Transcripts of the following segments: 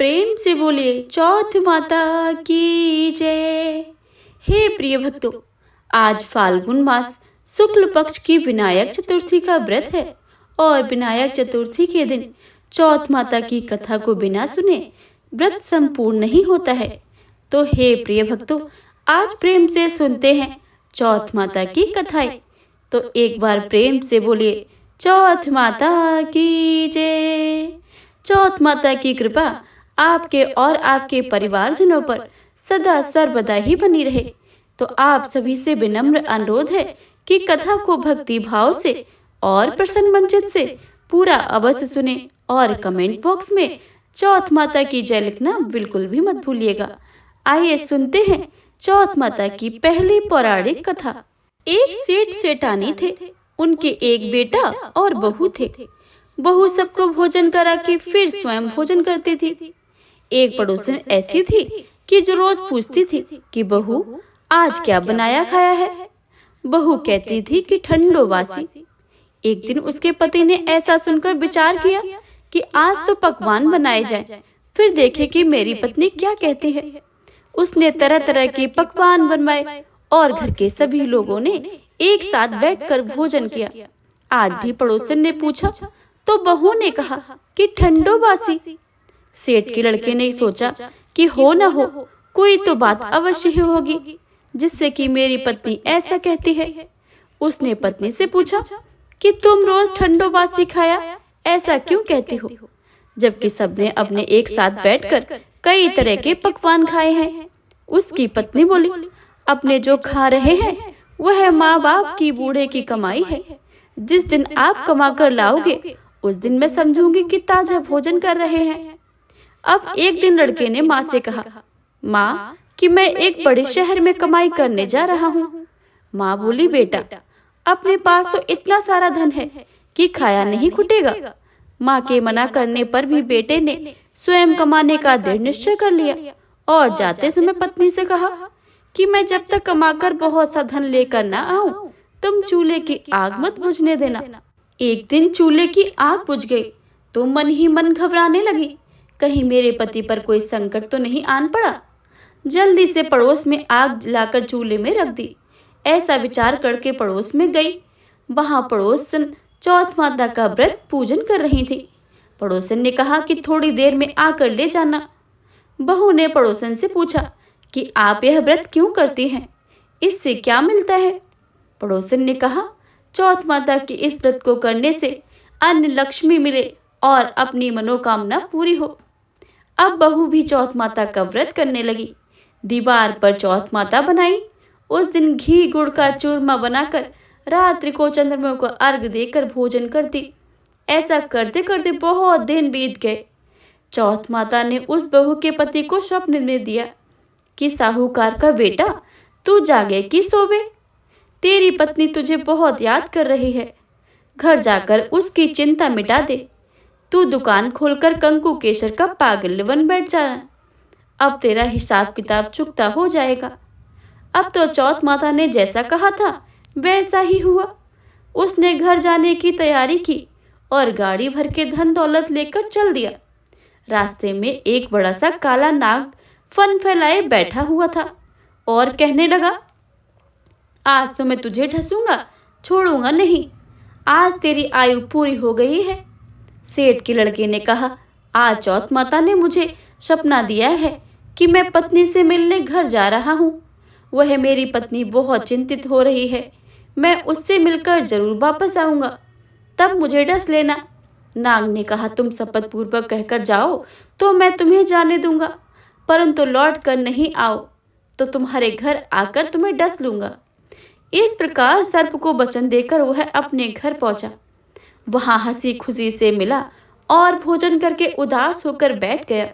प्रेम से बोलिए चौथ माता की जय। हे प्रिय भक्तों, आज फाल्गुन मास शुक्ल पक्ष की विनायक चतुर्थी का व्रत है और विनायक चतुर्थी के दिन चौथ माता की कथा को बिना सुने व्रत संपूर्ण नहीं होता है। तो हे प्रिय भक्तों, आज प्रेम से सुनते हैं चौथ माता की कथाएं। तो एक बार प्रेम से बोलिए चौथ माता की जय। चौथ माता की कृपा आपके और आपके परिवारजनों पर सदा सर्वदा ही बनी रहे। तो आप सभी से विनम्र अनुरोध है कि कथा को भक्ति भाव से और प्रसन्न मंचित से पूरा अवश्य सुने और कमेंट बॉक्स में चौथ माता की जय लिखना बिल्कुल भी मत भूलिएगा। आइए सुनते हैं चौथ माता की पहली पौराणिक कथा। एक सेठ सेठानी थे, उनके एक बेटा और बहू थे। बहू सबको भोजन करा के फिर स्वयं भोजन करती थी। एक पड़ोसन ऐसी थी कि जो रोज पूछती थी कि बहू आज क्या बनाया खाया है। बहू कहती थी कि ठंडो वासी। एक दिन उसके पति ने ऐसा सुनकर विचार किया कि आज तो पकवान बनाए जाएं, फिर देखे कि मेरी पत्नी क्या कहती है। उसने तरह तरह के पकवान बनवाए और घर के सभी लोगों ने एक साथ बैठकर भोजन किया। आज भी पड़ोसन ने पूछा तो बहू ने कहा कि ठंडो बासी। सेठ के लड़के ने सोचा कि हो न हो कोई तो बात अवश्य ही होगी जिससे कि मेरी पत्नी ऐसा कहती है। उसने पत्नी से पूछा कि तुम रोज ठंडो बासी खाया ऐसा क्यों कहती हो, जबकि सबने अपने एक साथ बैठकर कई तरह के पकवान खाए हैं। उसकी पत्नी बोली, अपने जो खा रहे हैं वह माँ बाप की बूढ़े की कमाई है। जिस दिन आप कमा कर लाओगे उस दिन मैं समझूंगी कि ताजा भोजन कर रहे हैं। अब एक दिन लड़के ने माँ से कहा, माँ कि मैं एक बड़े शहर में कमाई करने जा रहा हूँ। माँ बोली, बेटा अपने पास तो इतना सारा धन है कि खाया नहीं खुटेगा। माँ के मना करने पर भी बेटे ने स्वयं कमाने का दृढ़ निश्चय कर लिया और जाते समय पत्नी से कहा कि मैं जब तक कमाकर बहुत सा धन लेकर ना आऊं तुम चूल्हे की आग मत बुझने देना। एक दिन चूल्हे की आग बुझ गई तो मन ही मन घबराने लगी, कहीं मेरे पति पर कोई संकट तो नहीं आन पड़ा। जल्दी से पड़ोस में आग जलाकर चूल्हे में रख दी। ऐसा विचार करके पड़ोस में गई। वहां पड़ोसन चौथ माता का व्रत पूजन कर रही थी। पड़ोसन ने कहा कि थोड़ी देर में आकर ले जाना। बहू ने पड़ोसन से पूछा कि आप यह व्रत क्यों करती हैं, इससे क्या मिलता है। पड़ोसन ने कहा, चौथ माता के इस व्रत को करने से अन्न लक्ष्मी मिले और अपनी मनोकामना पूरी हो। अब बहू भी चौथ माता का व्रत करने लगी। दीवार पर चौथ माता बनाई। उस दिन घी गुड़ का चूरमा बनाकर रात्रि को चंद्रमा को अर्घ देकर भोजन करती। ऐसा करते करते बहुत दिन बीत गए। चौथ माता ने उस बहू के पति को स्वप्न में दिया कि साहूकार का बेटा तू जागे कि सोवे, तेरी पत्नी तुझे बहुत याद कर रही है। घर जाकर उसकी चिंता मिटा दे। तू दुकान खोलकर कंकु केसर का पागल बन बैठ जाना। अब तेरा हिसाब किताब चुकता हो जाएगा। अब तो चौथ माता ने जैसा कहा था वैसा ही हुआ। उसने घर जाने की तैयारी की और गाड़ी भर के धन दौलत लेकर चल दिया। रास्ते में एक बड़ा सा काला नाग फन फैलाए बैठा हुआ था और कहने लगा, आज तो मैं तुझे ढसूंगा, छोड़ूंगा नहीं। आज तेरी आयु पूरी हो गई है। सेठ के लड़के ने कहा, आज चौथ माता ने मुझे सपना दिया है कि मैं पत्नी से मिलने घर जा रहा हूँ। वह मेरी पत्नी बहुत चिंतित हो रही है। मैं उससे मिलकर जरूर वापस आऊँगा, तब मुझे डस लेना। नाग ने कहा, तुम शपथ पूर्वक कहकर जाओ तो मैं तुम्हें जाने दूंगा, परंतु लौट कर नहीं आओ तो तुम्हारे घर आकर तुम्हें डस लूंगा। इस प्रकार सर्प को वचन देकर वह अपने घर पहुंचा। वहां हंसी खुशी से मिला और भोजन करके उदास होकर बैठ गया।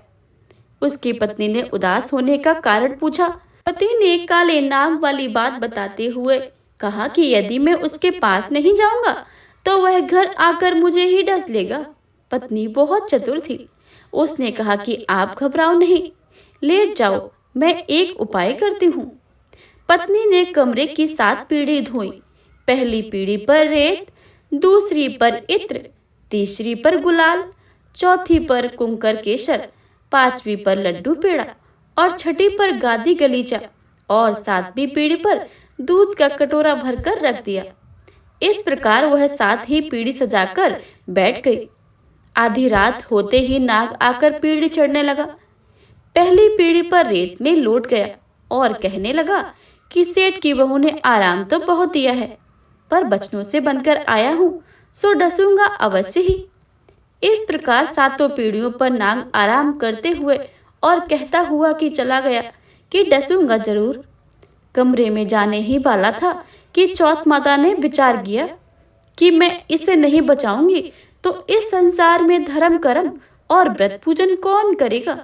उसकी पत्नी ने उदास होने का कारण पूछा। पति ने काले नाग वाली बात बताते हुए कहा कि यदि मैं उसके पास नहीं जाऊंगा तो वह घर आकर मुझे ही डस लेगा। पत्नी बहुत चतुर थी। उसने कहा कि आप घबराओ नहीं, लेट जाओ, मैं एक उपाय करती हूँ। पत्नी ने कमरे की 7 पीढ़ी धोई। पहली पीढ़ी पर रेत, दूसरी पर इत्र, तीसरी पर गुलाल, चौथी पर कुंकर केसर, 5वीं पर लड्डू पेड़ा और 6ठी पर गादी गलीचा और 7वीं पीढ़ी पर दूध का कटोरा भरकर रख दिया। इस प्रकार वह 7 ही पीढ़ी सजाकर बैठ गई। आधी रात होते ही नाग आकर पीढ़ी चढ़ने लगा। पहली पीढ़ी पर रेत में लौट गया और कहने लगा कि सेठ की बहू ने आराम तो बहुत दिया है, पर बचनों से बनकर आया हूँ, सो डसूंगा अवश्य ही। इस प्रकार 7 पीढ़ियों पर नाग आराम करते हुए और कहता हुआ कि चला गया कि डसूंगा जरूर। कमरे में जाने ही वाला था कि चौथ माता ने विचार किया कि मैं इसे नहीं बचाऊंगी तो इस संसार में धर्म कर्म और व्रत पूजन कौन करेगा।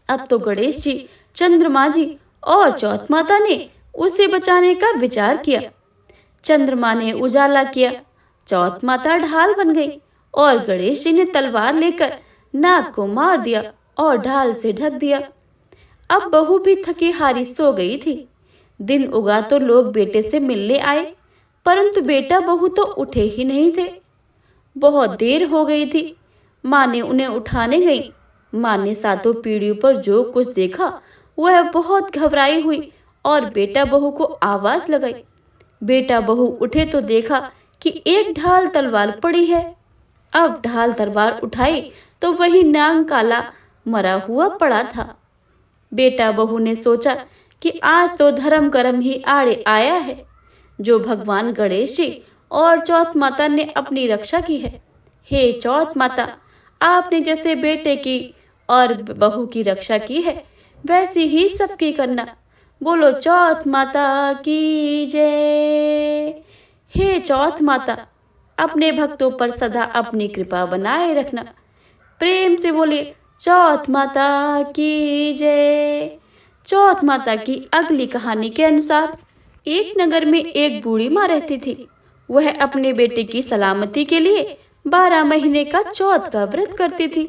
अब तो गणेश जी, चंद्रमा जी और चौथ माता ने उसे बचाने का विचार किया। चंद्रमा ने उजाला किया, चौथ माता ढाल बन गई और गणेश जी ने तलवार लेकर नाग को मार दिया और ढाल से ढक दिया। अब बहू भी थकी हारी सो गई थी। दिन उगा तो लोग बेटे से मिलने आए, परंतु बेटा बहू तो उठे ही नहीं थे। बहुत देर हो गई थी। माँ ने उन्हें उठाने गई। माँ ने 7 पीढ़ियों पर जो कुछ देखा वह बहुत घबराई हुई और बेटा बहू को आवाज लगाई। बेटा बहू उठे तो देखा कि एक ढाल तलवार पड़ी है। अब ढाल तलवार उठाई तो वही नाग काला मरा हुआ पड़ा था। बेटा बहू ने सोचा कि आज तो धर्म कर्म ही आड़े आया है, जो भगवान गणेश जी और चौथ माता ने अपनी रक्षा की है। हे चौथ माता, आपने जैसे बेटे की और बहू की रक्षा की है, वैसी ही सबकी करना। बोलो चौथ माता की जय। हे चौथ माता, अपने भक्तों पर सदा अपनी कृपा बनाए रखना। प्रेम से बोलिए चौथ माता की जय। चौथ माता की अगली कहानी के अनुसार एक नगर में एक बूढ़ी माँ रहती थी। वह अपने बेटे की सलामती के लिए 12 महीने का चौथ का व्रत करती थी।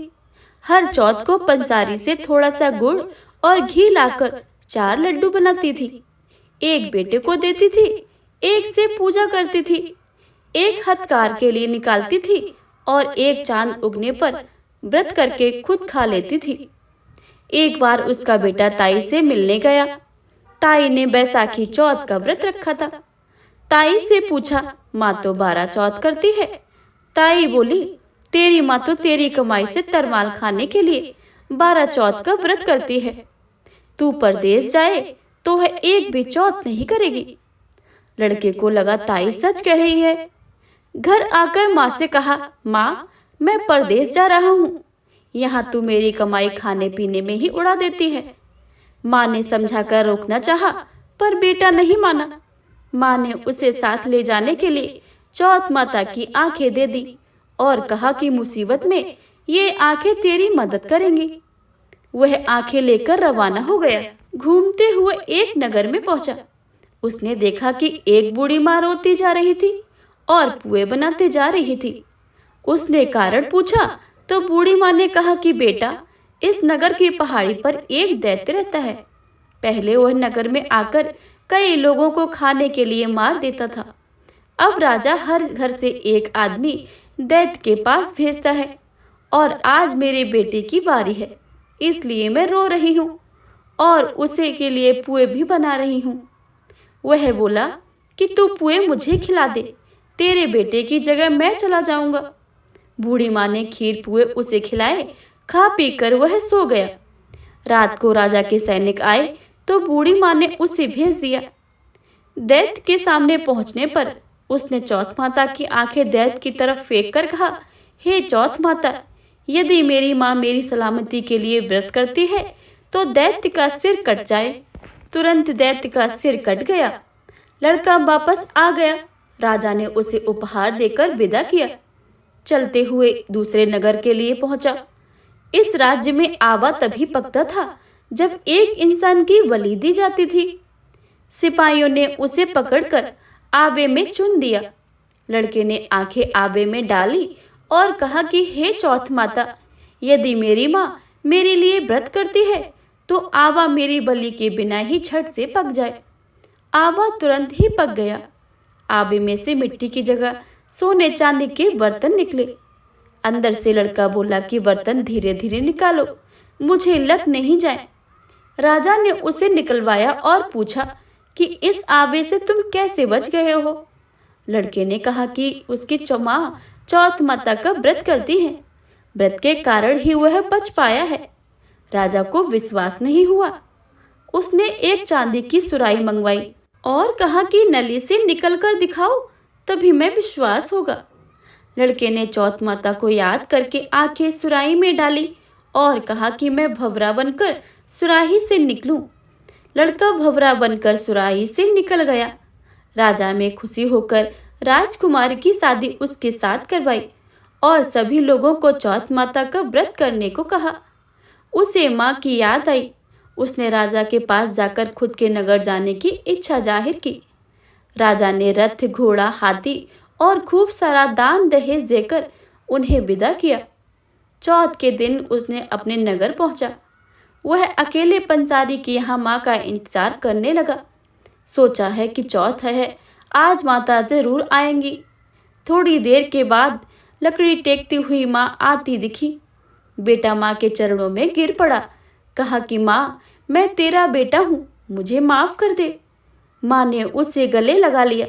हर चौथ को पंसारी से थोड़ा सा गुड़ और घी लाकर 4 लड्डू बनाती थी। एक बेटे को देती थी, एक से पूजा करती थी, एक हथकार के लिए निकालती थी और एक चांद उगने पर व्रत करके खुद खा लेती थी। एक बार उसका बेटा ताई से मिलने गया। ताई ने बैसाखी चौथ का व्रत रखा था। ताई से पूछा, माँ तो 12 चौथ करती है। ताई बोली, तेरी माँ तो तेरी कमाई से तरमाल खाने के लिए 12 चौथ का व्रत करती है। तू परदेश जाए तो वह एक भी चौथ नहीं करेगी। लड़के को लगा ताई सच कह रही है। घर आकर माँ से कहा, माँ मैं परदेश जा रहा हूँ, यहाँ तू मेरी कमाई खाने पीने में ही उड़ा देती है। माँ ने समझाकर रोकना चाहा, पर बेटा नहीं माना। माँ ने उसे साथ ले जाने के लिए चौथ माता की आंखें दे दी और कहा कि मुसीबत में ये आंखें तेरी मदद करेंगी। वह आंखें लेकर रवाना हो गया। घूमते हुए एक नगर में पहुंचा। उसने देखा कि एक बूढ़ी माँ रोती जा रही थी और पुए बनाते जा रही थी। उसने कारण पूछा तो बूढ़ी माँ ने कहा कि बेटा, इस नगर की पहाड़ी पर एक दैत्य रहता है। पहले वह नगर में आकर कई लोगों को खाने के लिए मार देता था। अब राजा हर घर से एक आदमी दैत्य के पास भेजता है और आज मेरे बेटे की बारी है, इसलिए मैं रो रही हूँ और उसे के लिए पुए भी बना रही हूँ। वह बोला कि तू पुए मुझे खिला दे, तेरे बेटे की जगह मैं चला जाऊंगा। बूढ़ी माँ ने खीर पुए उसे खिलाए। खा पी कर वह सो गया। रात को राजा के सैनिक आए तो बूढ़ी माँ ने उसे भेज दिया। दैत्य के सामने पहुंचने पर उसने चौथ माता की आंखें दैत्य की तरफ फेंक कर कहा, हे चौथ माता, यदि मेरी माँ मेरी सलामती के लिए व्रत करती है तो दैत्य का सिर कट जाए। तुरंत दैत्य का सिर कट गया। लड़का वापस आ गया। राजा ने उसे उपहार देकर विदा किया। चलते हुए दूसरे नगर के लिए पहुंचा। इस राज्य में आवा तभी पकता था जब एक इंसान की बलि दी जाती थी। सिपाहियों ने उसे पकड़कर आबे में चुन दिया। लड़के ने आंखें आबे में डाली और कहा कि हे चौथ माता, यदि मेरी माँ मेरे लिए व्रत करती है तो आवा मेरी बलि के बिना ही झट से पक जाए। आवा तुरंत ही पक गया। आबे में से मिट्टी की जगह सोने चांदी के बर्तन निकले। अंदर से लड़का बोला कि बर्तन धीरे धीरे निकालो, मुझे लग नहीं जाए। राजा ने उसे निकलवाया और पूछा कि इस आवे से तुम कैसे बच गए हो। लड़के ने कहा कि उसकी माँ चौथ माता का व्रत करती है, व्रत के कारण ही वह बच पाया है। राजा को विश्वास नहीं हुआ। उसने एक चांदी की सुराही मंगवाई और कहा कि नली से निकल कर दिखाओ, तभी मैं विश्वास होगा। लड़के ने चौथ माता को याद करके आंखें सुराही में डाली और कहा कि मैं भंवरा बनकर सुराही से निकलूं। लड़का भंवरा बनकर सुराही से निकल गया। राजा में खुशी होकर राजकुमारी की शादी उसके साथ करवाई और सभी लोगों को चौथ माता का व्रत करने को कहा। उसे माँ की याद आई। उसने राजा के पास जाकर खुद के नगर जाने की इच्छा जाहिर की। राजा ने रथ, घोड़ा, हाथी और खूब सारा दान दहेज देकर उन्हें विदा किया। चौथ के दिन उसने अपने नगर पहुंचा। वह अकेले पंसारी के यहाँ माँ का इंतजार करने लगा। सोचा है कि चौथ है, आज माता जरूर आएंगी। थोड़ी देर के बाद लकड़ी टेकती हुई माँ आती दिखी। बेटा माँ के चरणों में गिर पड़ा। कहा कि माँ, मैं तेरा बेटा हूँ, मुझे माफ कर दे। माँ ने उसे गले लगा लिया।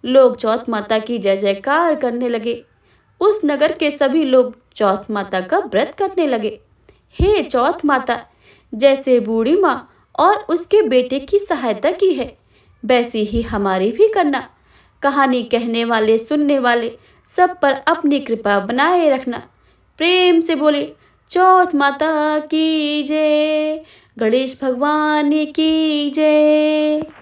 लोग चौथ माता की जय जयकार करने लगे। उस नगर के सभी लोग चौथ माता का व्रत करने लगे। हे चौथ माता, जैसे बूढ़ी माँ और उसके बेटे की सहायता की है, वैसी ही हमारी भी करना। कहानी कहने वाले, सुनने वाले सब पर अपनी कृपा बनाए रखना। प्रेम से बोले चौथ माता की जय, गणेश भगवान की जय।